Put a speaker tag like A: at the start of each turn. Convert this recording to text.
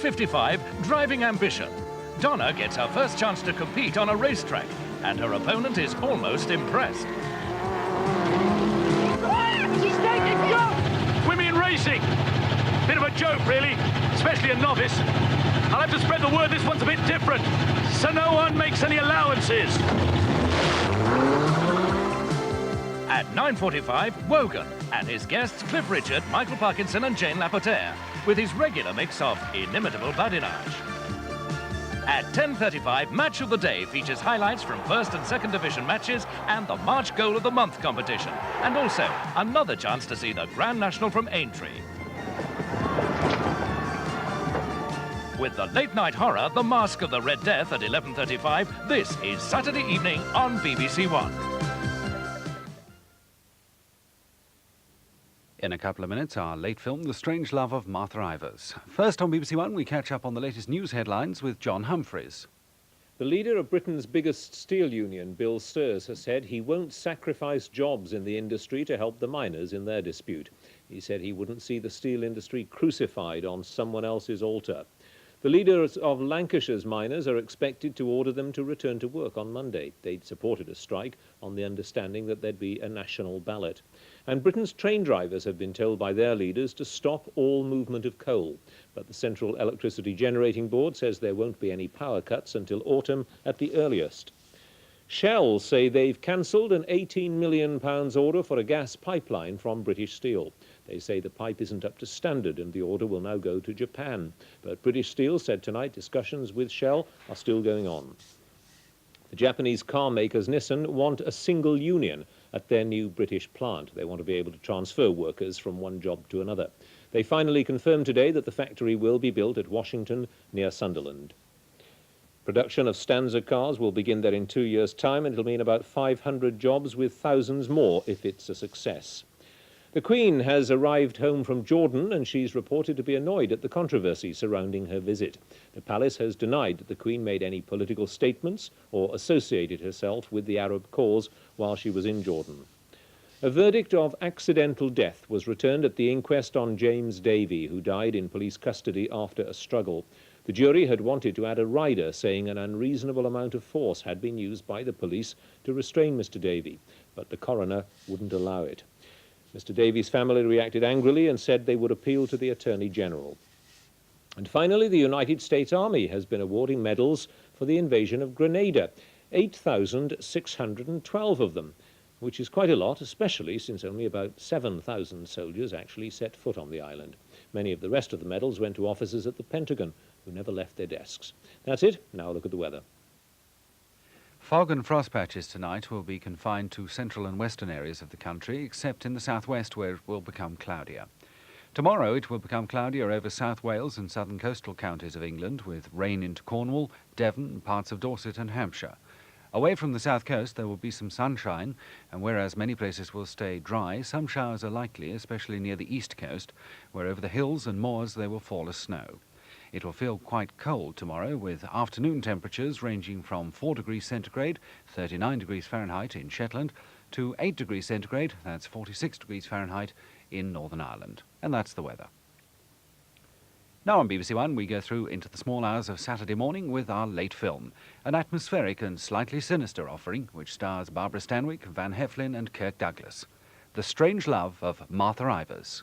A: 9:55, Driving Ambition. Donna gets her first chance to compete on a racetrack, and her opponent is almost impressed.
B: She's taking go!
C: Women in racing! Bit of a joke, really, especially a novice. I'll have to spread the word this one's a bit different, so no one makes any allowances.
A: At 9:45, Wogan, and his guests Cliff Richard, Michael Parkinson and Jane Lapotaire, with his regular mix of inimitable badinage. At 10:35, Match of the Day features highlights from First and Second Division matches and the March Goal of the Month competition, and also another chance to see the Grand National from Aintree. With the late-night horror, The Mask of the Red Death at 11:35, this is Saturday evening on BBC1.
D: In a couple of minutes, our late film, The Strange Love of Martha Ivers. First on BBC1, we catch up on the latest news headlines with John Humphreys.
E: The leader of Britain's biggest steel union, Bill Stirs, has said he won't sacrifice jobs in the industry to help the miners in their dispute. He said he wouldn't see the steel industry crucified on someone else's altar. The leaders of Lancashire's miners are expected to order them to return to work on Monday. They'd supported a strike on the understanding that there'd be a national ballot. And Britain's train drivers have been told by their leaders to stop all movement of coal. But the Central Electricity Generating Board says there won't be any power cuts until autumn at the earliest. Shell say they've cancelled an £18 million order for a gas pipeline from British Steel. They say the pipe isn't up to standard and the order will now go to Japan. But British Steel said tonight discussions with Shell are still going on. The Japanese car makers Nissan want a single union at their new British plant. They want to be able to transfer workers from one job to another. They finally confirmed today that the factory will be built at Washington near Sunderland. Production of Stanza cars will begin there in 2 years' time, and it'll mean about 500 jobs with thousands more if it's a success. The Queen has arrived home from Jordan, and she's reported to be annoyed at the controversy surrounding her visit. The palace has denied that the Queen made any political statements or associated herself with the Arab cause while she was in Jordan. A verdict of accidental death was returned at the inquest on James Davey, who died in police custody after a struggle. The jury had wanted to add a rider saying an unreasonable amount of force had been used by the police to restrain Mr. Davey, but the coroner wouldn't allow it. Mr. Davies' family reacted angrily and said they would appeal to the Attorney General. And finally, the United States Army has been awarding medals for the invasion of Grenada, 8,612 of them, which is quite a lot, especially since only about 7,000 soldiers actually set foot on the island. Many of the rest of the medals went to officers at the Pentagon who never left their desks. That's it. Now look at the weather.
D: Fog and frost patches tonight will be confined to central and western areas of the country, except in the southwest where it will become cloudier. Tomorrow it will become cloudier over South Wales and southern coastal counties of England, with rain into Cornwall, Devon and parts of Dorset and Hampshire. Away from the south coast there will be some sunshine, and whereas many places will stay dry, some showers are likely, especially near the east coast, where over the hills and moors they will fall as snow. It will feel quite cold tomorrow, with afternoon temperatures ranging from 4 degrees centigrade, 39 degrees Fahrenheit in Shetland, to 8 degrees centigrade, that's 46 degrees Fahrenheit, in Northern Ireland. And that's the weather. Now on BBC1, we go through into the small hours of Saturday morning with our late film, an atmospheric and slightly sinister offering which stars Barbara Stanwyck, Van Heflin and Kirk Douglas. The Strange Love of Martha Ivers.